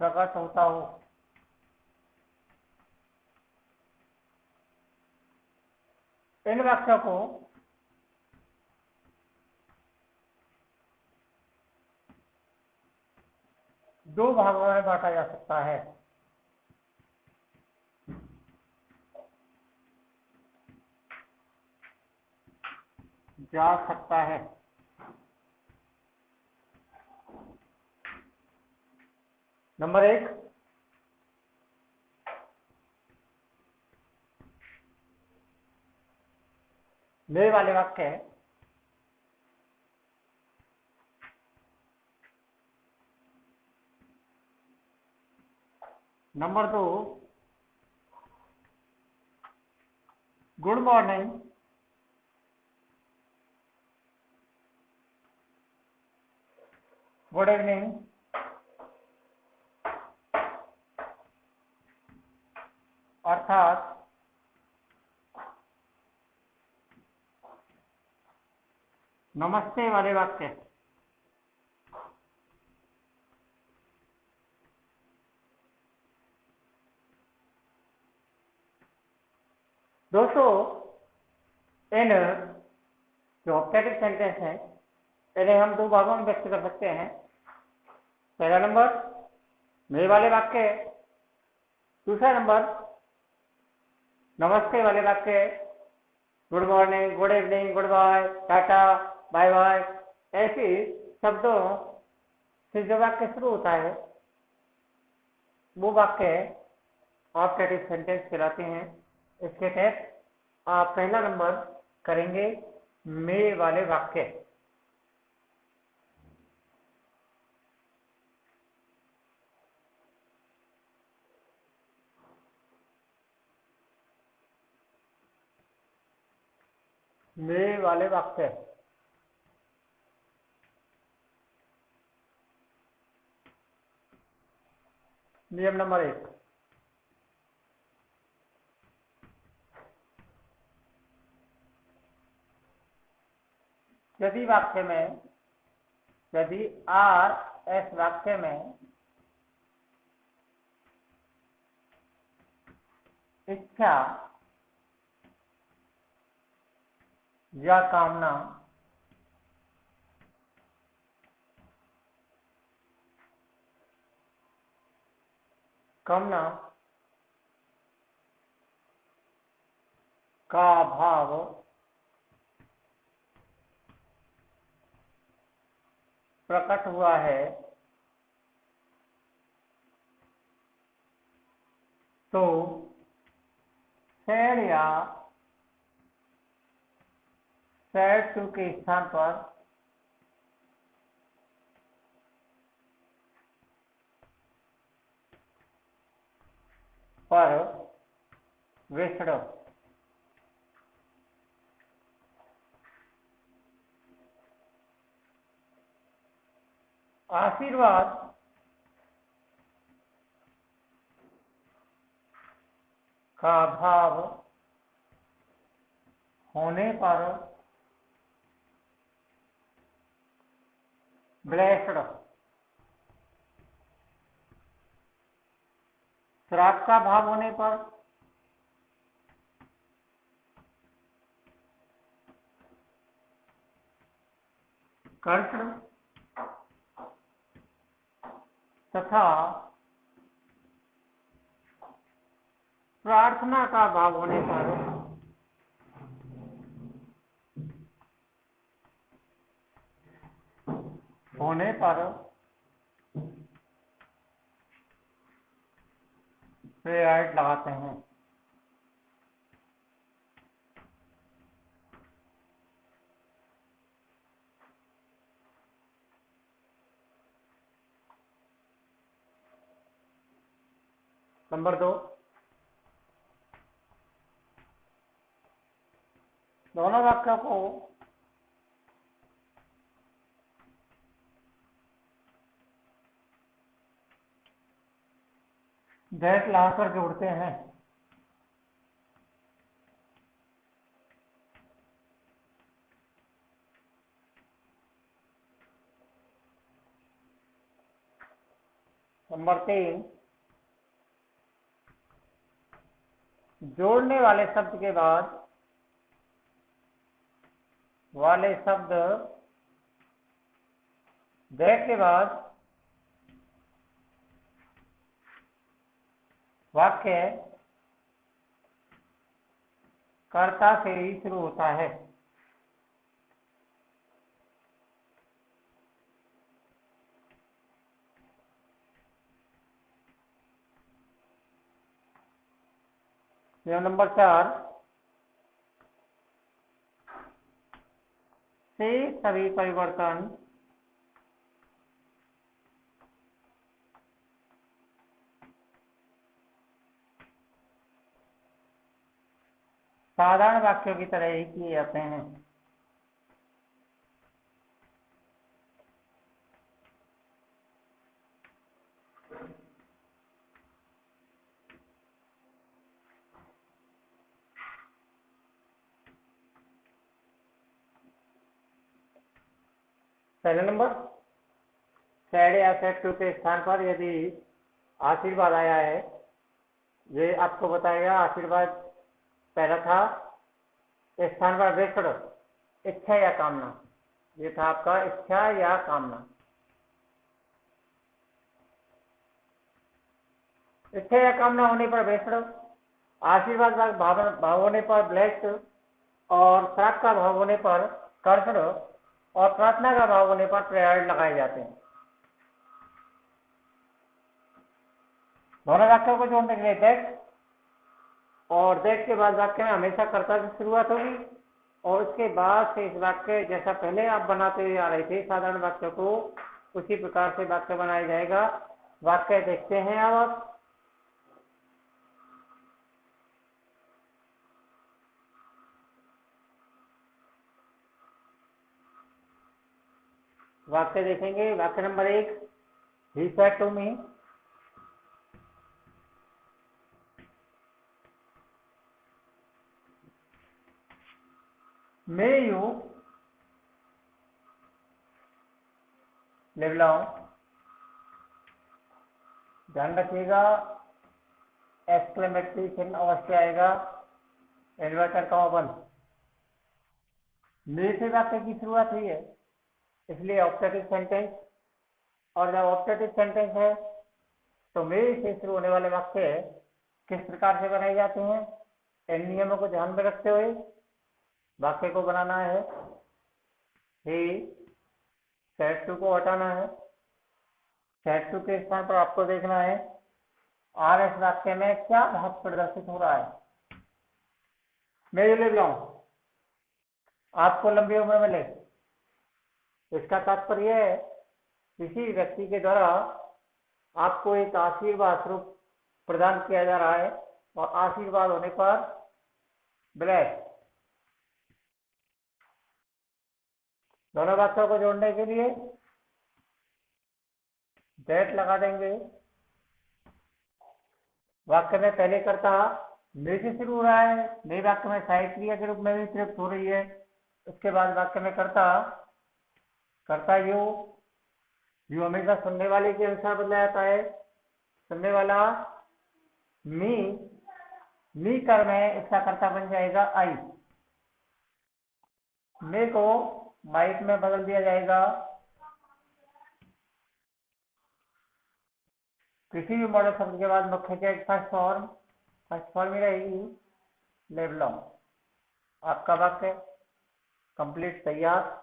प्रकट होता हो। इन वाक्यों को दो भागों में बांटा जा सकता है। जा सकता है। नंबर 1, मे वाले वाक्य है। नंबर 2, गुड मॉर्निंग, गुड इवनिंग, अर्थात नमस्ते वाले वाक्य। दोस्तों, इन जो ऑब्जेक्टिव सेंटेंस है इन्हें हम दो भागों में व्यक्त कर सकते हैं। पहला नंबर मे वाले वाक्य, दूसरा नंबर नमस्ते वाले वाक्य। गुड मॉर्निंग, good evening, goodbye, tata, bye bye, ऐसे शब्दों से जो वाक्य शुरू होता है वो वाक्य ऑब्जेक्टिव सेंटेंस कहलाते हैं। इसके तहत आप पहला नंबर करेंगे मे वाले वाक्य। मे वाले वाक्य। नियम नंबर 1, यदि वाक्य में, यदि आर एस वाक्य में इच्छा या कामना कामना का भाव प्रकट हुआ है तो सैड या सैड टू के स्थान पर विसर्ग आशीर्वाद का भाव होने पर ब्लेस्ड, श्राप का भाव होने पर कर्षण तथा प्रार्थना का भाव होने पर ऐड लगाते हैं। नंबर 2, दोनों वाक्यों को दैट लगाकर जोड़ते हैं। नंबर 3, जोड़ने वाले शब्द के बाद वाले शब्द दैट के बाद वाक्य कर्ता से ही शुरू होता है। नियम नंबर 4, से सभी परिवर्तन साधारण वाक्यों की तरह ही किए जाते हैं। पहले नंबर, सैड या सैड टू के स्थान पर यदि आशीर्वाद आया है, ये आपको बताएगा आशीर्वाद पहला था, इस स्थान पर ब्रेक करो, इच्छा या कामना। ये था आपका इच्छा या कामना। इच्छा या कामना होने पर ब्रेक करो, आशीर्वाद भाव होने पर ब्लेस्ड, और श्राप का भाव होने पर कर्सड, और प्रार्थना का भाव होने पर प्रेयर लगाए जाते हैं। दोनों वाक्यों को जोड़ने के लिए दैट, और दैट के बाद वाक्य में हमेशा कर्ता की शुरुआत होगी, और उसके बाद से इस वाक्य जैसा पहले आप बनाते आ रहे थे साधारण वाक्य को, उसी प्रकार से वाक्य बनाया जाएगा। वाक्य देखते हैं अब आप। वाक्य देखेंगे। वाक्य number 1, he said to me, may you live long. ध्यान रखिएगा एक्सक्लेमेटरी चिन्ह अवश्य आएगा, इन्वर्टर का ओपन। मे से वाक्य की शुरुआत हुई है, इसलिए ऑब्जेक्टिव सेंटेंस, और जब ऑब्जेक्टिव सेंटेंस है तो मे से शुरू होने वाले वाक्य किस प्रकार से बनाए जाते हैं, इन नियमों को ध्यान में रखते हुए वाक्य को बनाना है। ही सेड टू को हटाना है, सेड टू के स्थान पर आपको देखना है आर एस वाक्य में क्या भाव प्रदर्शित हो रहा है। मैं ये ले लूँ आपको लंबी उम्र मिले, इसका तात्पर्य है किसी व्यक्ति के द्वारा आपको एक आशीर्वाद स्वरूप प्रदान किया जा रहा है, और आशीर्वाद होने पर ब्लेस। दोनों वाक्यों को जोड़ने के लिए दैट लगा देंगे। वाक्य में पहले कर्ता मे से शुरू हो रहा है, नए वाक्य में सहायक क्रिया के रूप में भी प्रयुक्त हो रही है। उसके बाद वाक्य में कर्ता यू हमेशा सुनने वाले के अनुसार बदला जाता है। सुनने वाला मी कर्म है, इसका कर्ता बन जाएगा आई। मे को माइक में बदल दिया जाएगा। किसी भी मॉडल शब्द के बाद मुख्य के फर्स्ट फॉर्म ही रहेगी लिव लॉन्ग। आपका वाक्य कंप्लीट तैयार।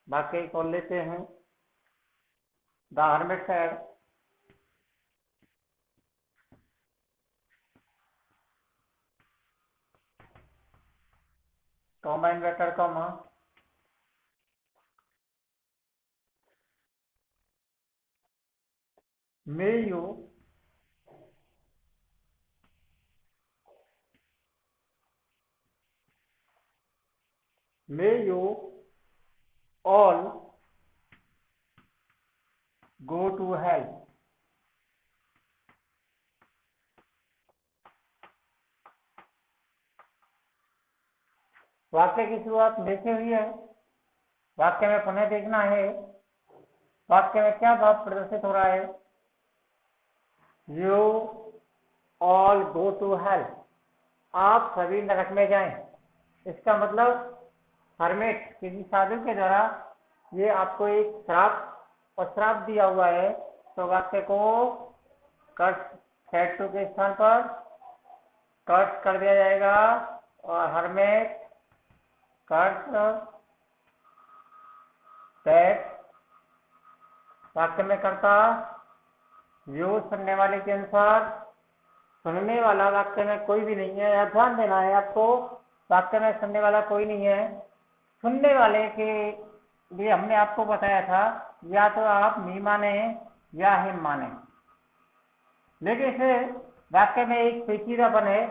वाक्य खोल लेते हैं। The hermit said, comma inverter comma, may you all go to hell. वाक्य की शुरुआत मे से हुई है। वाक्य में पुनः देखना है वाक्य में क्या भाव प्रदर्शित हो रहा है। You all go to hell, आप सभी नरक में जाएं। इसका मतलब हर्मिट किसी साधु के द्वारा ये आपको एक श्राप और श्राप दिया हुआ है, तो वाक्य को कट सेट टू के स्थान पर कट कर दिया जाएगा और हर्मिट कट सेट वाक्य में करता यू सुनने वाले के अनुसार, सुनने वाला वाक्य में कोई भी नहीं है, यह ध्यान देना है आपको, वाक्य में सुनने वाला कोई नहीं है। सुनने वाले के लिए हमने आपको बताया था या तो आप मी माने या हिम माने, लेकिन इस वाक्य में एक पेचीदापन है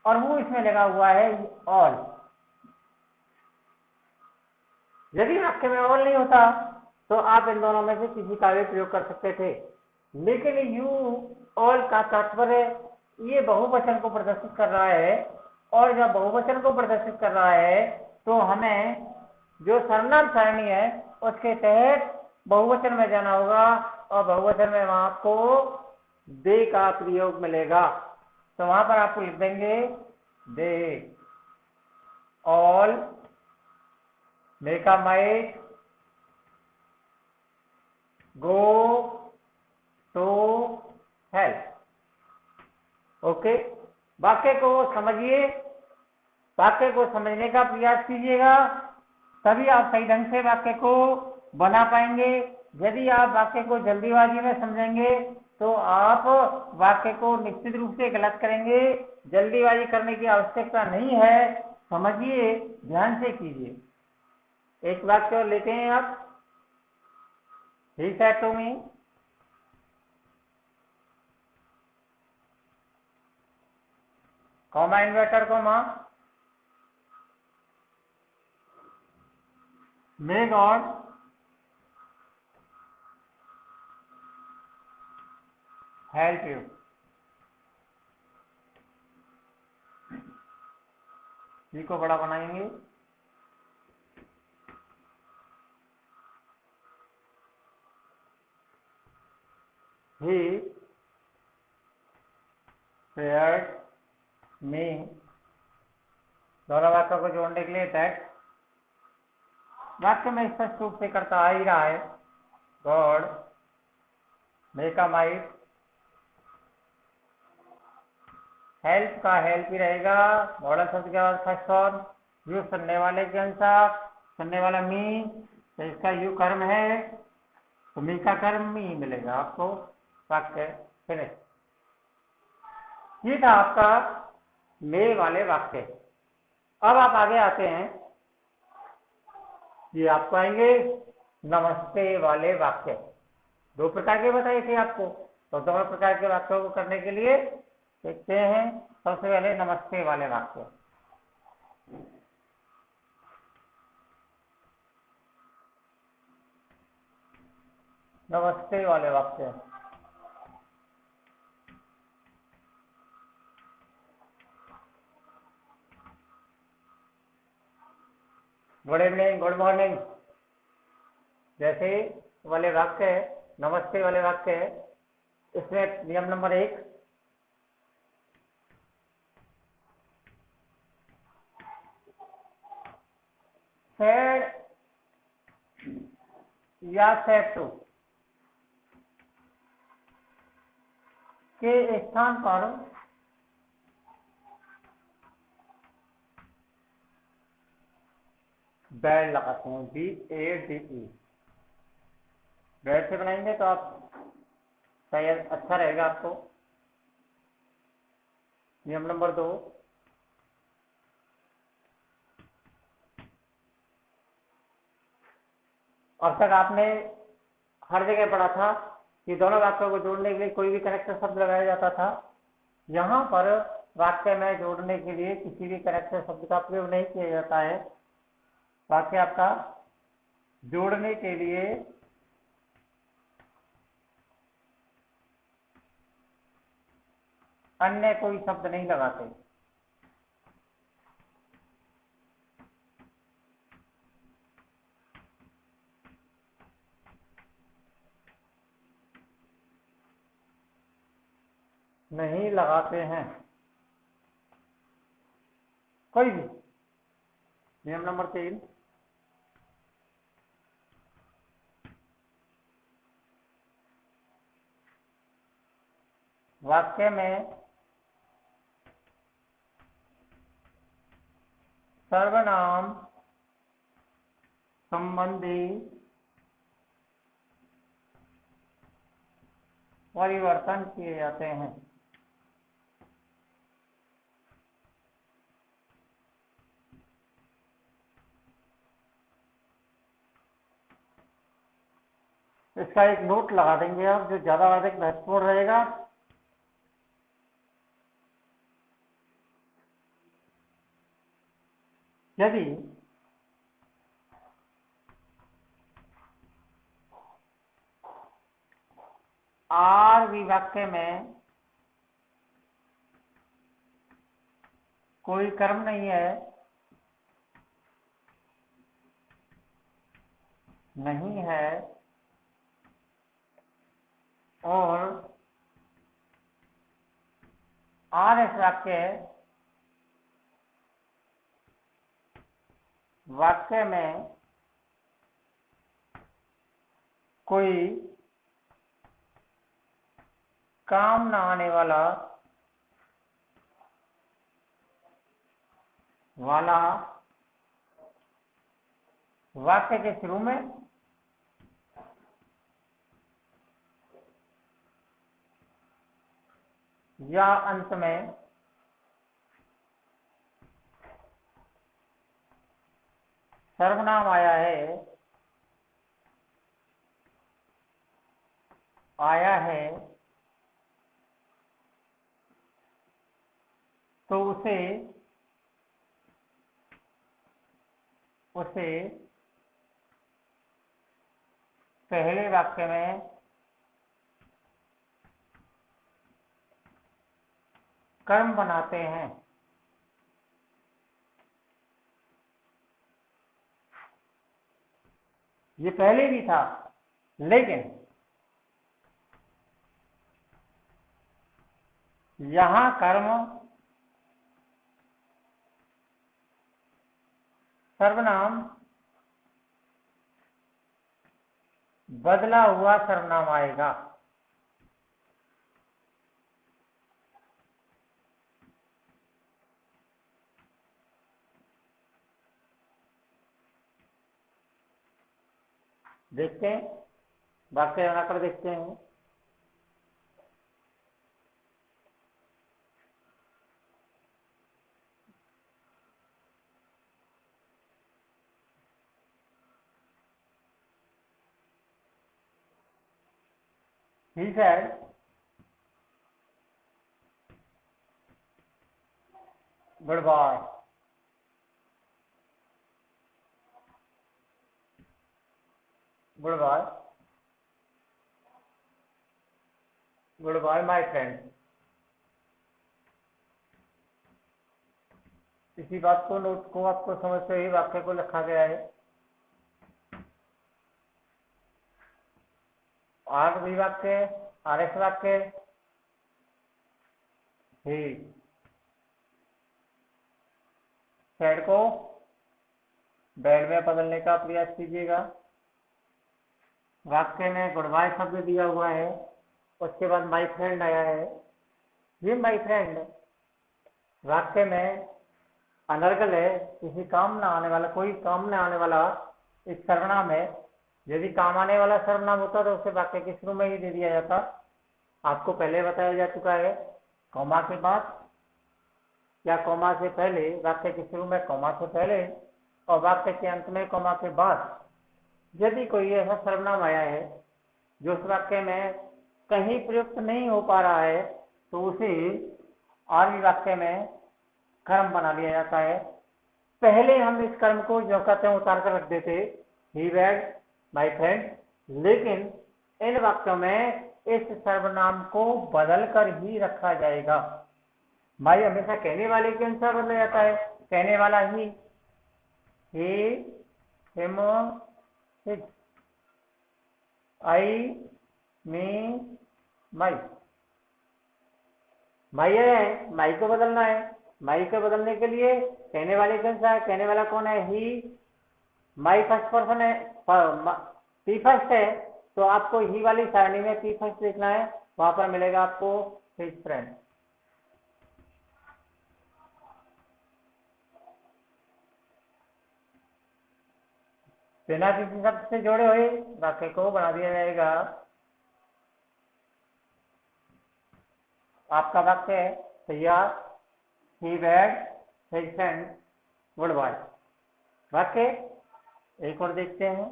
और वो इसमें लगा हुआ है ऑल। यदि वाक्य में ऑल नहीं होता तो आप इन दोनों में से किसी का भी प्रयोग कर सकते थे, लेकिन यू ऑल का तात्पर्य ये बहुवचन को प्रदर्शित कर रहा है, और जब बहुवचन को प्रदर्शित कर रहा है तो हमें जो सर्वनाम सारणी है उसके तहत बहुवचन में जाना होगा, और बहुवचन में वहां आपको दे का प्रयोग मिलेगा। तो वहां पर आपको लिख देंगे they all make a might go to help. Okay, वाक्य को समझिए, वाक्य को समझने का प्रयास कीजिएगा, तभी आप सही ढंग से वाक्य को बना पाएंगे। यदि आप वाक्य को जल्दीबाजी में समझेंगे तो आप वाक्य को निश्चित रूप से गलत करेंगे। जल्दीबाजी करने की आवश्यकता नहीं है, समझिए, ध्यान से कीजिए। एक वाक्य और लेते हैं आप। He said to me, comma inverter comma, may God help you. जी को बड़ा बनाएंगे, he spared me, दोनों वाक्यों को जोड़ने के लिए दैट वाक्य में स्पष्ट रूप से करता आ ही रहा है। God make a might, help का हेल्प ही रहेगा, मॉडल शब्द के बाद फर्स्ट फॉर्म, यू सुनने वाले के अनुसार, सुनने वाला मी, तो इसका यू कर्म है तो मी का कर्म मी मिलेगा आपको। वाक्य फिनिश। ये था आपका मे वाले वाक्य। अब आप आगे आते हैं, ये आपको आएंगे नमस्ते वाले वाक्य। दो प्रकार के बताए थे आपको, तो दोनों प्रकार के वाक्यों को करने के लिए देखते हैं। सबसे पहले नमस्ते वाले वाक्य। नमस्ते वाले वाक्य, गुड इवनिंग, गुड मॉर्निंग जैसे वाले वाक्य है, नमस्ते वाले वाक्य है। इसमें नियम नंबर 1, सेड या सेड टू के स्थान पर बैड लगाते हैं, BADE। बैड से बनाएंगे तो आप शायद अच्छा रहेगा आपको। नियम नंबर 2, अब तक आपने हर जगह पढ़ा था कि दोनों वाक्यों को जोड़ने के लिए कोई भी कनेक्टर शब्द लगाया जाता था। यहाँ पर वाक्य में जोड़ने के लिए किसी भी कनेक्टर शब्द का प्रयोग नहीं किया जाता है। वाक्य आपका जोड़ने के लिए अन्य कोई शब्द नहीं लगाते। नहीं लगाते हैं, कोई भी। नियम नंबर 3, वाक्य में सर्वनाम संबंधी परिवर्तन किए जाते हैं। इसका एक नोट लगा देंगे आप, जो ज्यादा अधिक महत्वपूर्ण रहेगा। यदि आर भी वाक्य में कोई कर्म नहीं है, नहीं है, और आर एस वाक्य में कोई काम न आने वाला वाक्य के शुरू में या अंत में सर्वनाम आया है तो उसे पहले वाक्य में कर्म बनाते हैं। ये पहले भी था, लेकिन यहां कर्म सर्वनाम बदला हुआ सर्वनाम आएगा। देखते हैं, वाक्य बनाकर देखते हैं। He said, goodbye. Goodbye. Goodbye, my friend. इसी बात को नोट को आपको समझते ही वाक्य को लिखा गया है। आर भी वाक्य, आर एस वाक्य, ही सेड को बैड में बदलने का प्रयास कीजिएगा। वाक्य में गुड बाय शब्द दिया हुआ है, उसके बाद माई फ्रेंड आया है। ये माई फ्रेंड वाक्य में अनर्गल है, किसी काम न आने वाला, कोई काम न आने वाला एक सर्वनाम है। यदि काम आने वाला सर्वनाम होता तो उसे वाक्य के शुरू में ही दे दिया जाता। आपको पहले बताया जा चुका है, कॉमा के बाद या कॉमा से पहले, वाक्य के शुरू में कॉमा से पहले और वाक्य के अंत में कॉमा के बाद यदि कोई ऐसा सर्वनाम आया है जो उस वाक्य में कहीं प्रयुक्त नहीं हो पा रहा है तो उसे आर वाक्य में कर्म बना लिया जाता है। पहले हम इस कर्म को जो कहते हैं उतार कर रख देते, ही बैड माई फ्रेंड, लेकिन इन वाक्यों में इस सर्वनाम को बदल कर ही रखा जाएगा। माई हमेशा कहने वाले के अनुसार बदला जाता है, कहने वाला ही हिम हिज, आई मी माई। माई है, माई को बदलना है। माई को बदलने के लिए कहने वाले कौन सा है? कहने वाला कौन है? ही। माई फर्स्ट पर्सन है, पी फर्स्ट है, तो आपको ही वाली सारणी में पी फर्स्ट लिखना है। वहां पर मिलेगा आपको हिज फ्रेंड। बिना किसी शब्द से जोड़े हुए वाक्य को बना दिया जाएगा। आपका वाक्य है तैयार। He bade his friend goodbye. वाक्य एक और देखते हैं।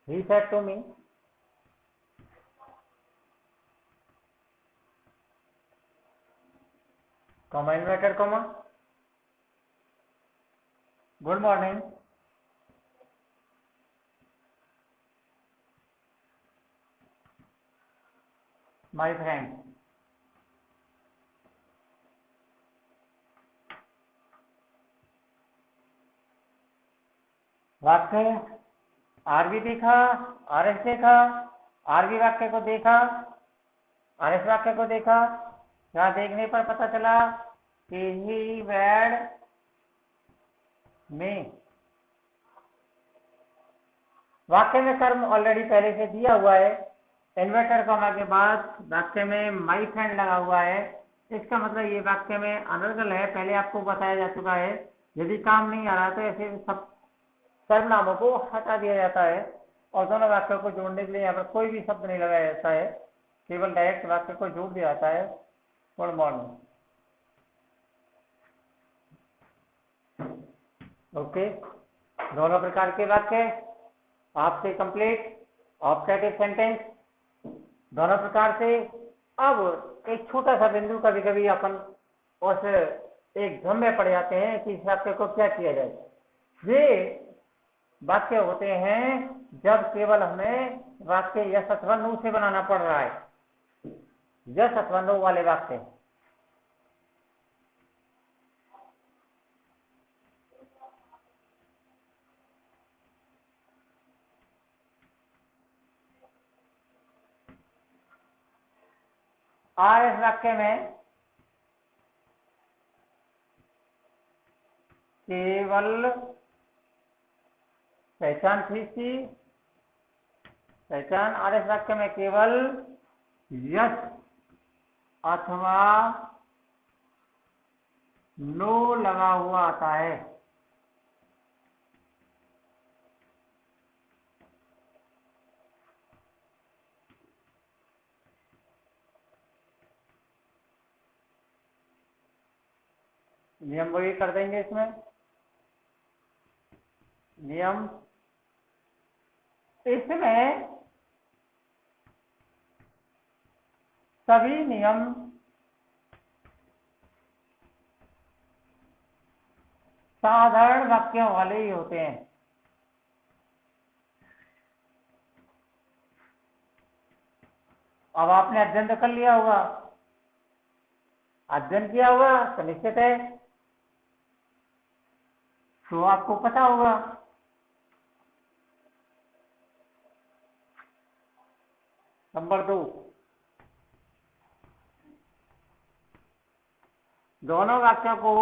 He said to me, comma inverted comma, good morning, my friend। वाक्य आरबी देखा, आरएस देखा, आरबी वाक्य को देखा, आरएस वाक्य को देखा। यहाँ देखने पर पता चला कि ही बैड मी। वाक्य में कर्म ऑलरेडी पहले से दिया हुआ है। इन्वर्टेड कॉमा के बाद वाक्य में माई फ्रेंड लगा हुआ है। इसका मतलब ये वाक्य में अनर्गल है, पहले आपको बताया जा चुका है। यदि काम नहीं आ रहा तो ऐसे सब सर्वनामों को हटा दिया जाता है और दोनों वाक्यों को जोड़ने के लिए यहाँ पर कोई भी शब्द नहीं लगाया जाता है, केवल डायरेक्ट वाक्य को जोड़ दिया जाता है। Good morning. ओके, दोनों प्रकार के वाक्य आपसे कंप्लीट ऑब्जेक्टिव सेंटेंस दोनों प्रकार से। अब एक छोटा सा बिंदु कभी कभी अपन उस एक भ्रम में पड़ जाते हैं कि इस वाक्य को क्या किया जाए। ये वाक्य होते हैं जब केवल हमें वाक्य यस अथवा नो से बनाना पड़ रहा है। यस अथवा नो वाले वाक्य आर। इस वाक्य में केवल पहचान थी पहचान। आर इस वाक्य में केवल यस अथवा नो लगा हुआ आता है। नियम वही कर देंगे इसमें। नियम इसमें सभी नियम साधारण वाक्यों वाले ही होते हैं। अब आपने अध्ययन तो कर लिया होगा, अध्ययन किया होगा तो निश्चित है तो आपको पता होगा। नंबर 2, दोनों वाक्यों को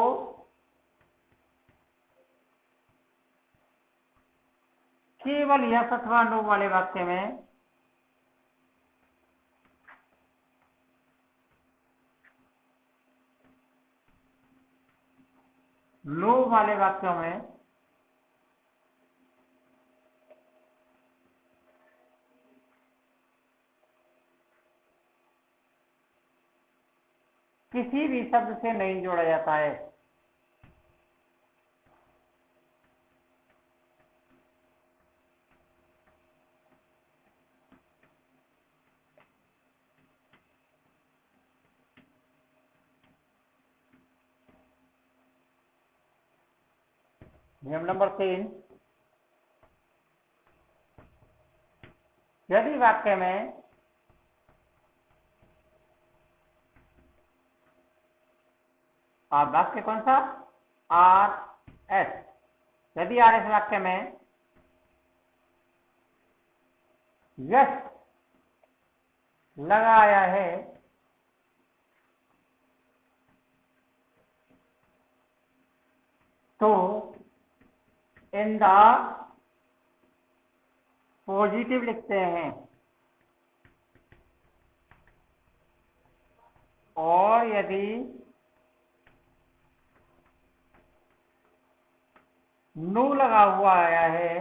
केवल यस अथवा नो वाले वाक्य में नो वाले वाक्यों में किसी भी शब्द से नहीं जोड़ा जाता है। नियम नंबर 3, यदि वाक्य में वाक्य कौन सा? R S. यदि आर एस वाक्य में यस लगाया है तो इन द पॉजिटिव लिखते हैं, और यदि नो लगा हुआ आया है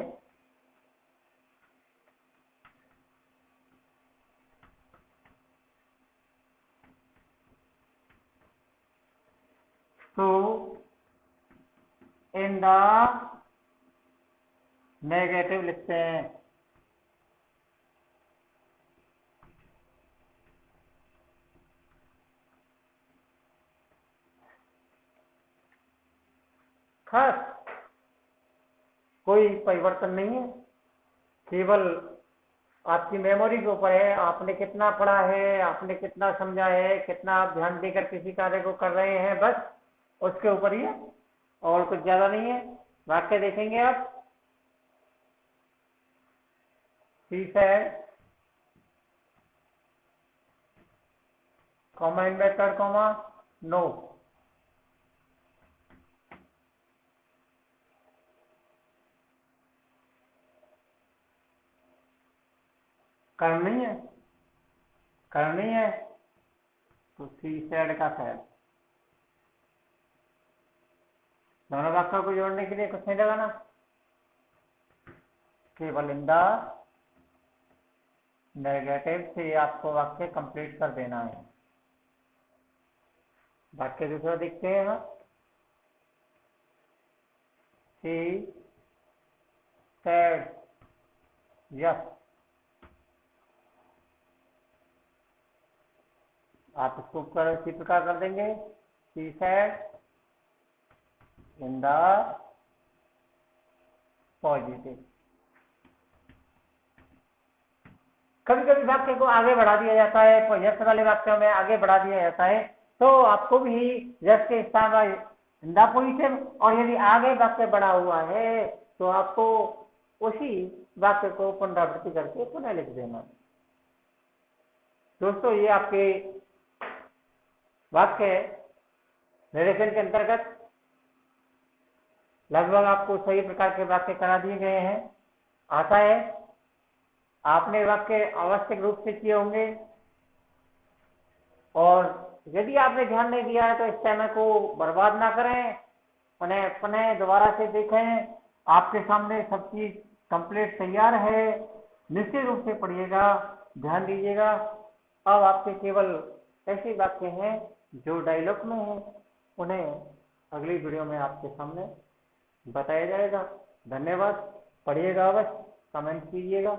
तो इन द नेगेटिव लिखते हैं। खास कोई परिवर्तन नहीं है, केवल आपकी मेमोरी के ऊपर है, आपने कितना पढ़ा है, आपने कितना समझा है, कितना आप ध्यान देकर किसी कार्य को कर रहे हैं, बस उसके ऊपर ही है और कुछ ज्यादा नहीं है। वाक्य देखेंगे आप, she said, comma inverted comma no. करनी है, करनी है तो सी सेड का सेड। दोनों वाक्यों को जोड़ने के लिए कुछ नहीं लगाना, केवल इन द नेगेटिव से आपको वाक्य कंप्लीट कर देना है। वाक्य दूसरा देखते हैं हम, शी सेड यस। आप इसको इसी प्रकार कर देंगे, she said in the positive. कभी कभी वाक्य को आगे बढ़ा दिया जाता है, यस वाले वाक्यों में आगे बढ़ा दिया जाता है, तो आपको भी यस के स्थान इन द पॉजिटिव, और यदि आगे वाक्य बढ़ा हुआ है तो आपको उसी वाक्य को पुनरावृत्ति करके पुनः लिख देना। दोस्तों, ये आपके वाक्य निरीक्षण के अंतर्गत लगभग आपको सही प्रकार के वाक्य करा दिए गए हैं। आशा है आपने वाक्य आवश्यक रूप से किए होंगे, और यदि आपने ध्यान नहीं दिया है तो इस समय को बर्बाद ना करें, उन्हें पुनः दोबारा से देखें। आपके सामने सब चीज कंप्लीट तैयार है, निश्चित रूप से पढ़िएगा, ध्यान दीजिएगा। अब आपके केवल ऐसे वाक्य हैं जो डायलॉग में हैं, उन्हें अगली वीडियो में आपके सामने बताया जाएगा। धन्यवाद, पढ़िएगा अवश्य, कमेंट कीजिएगा।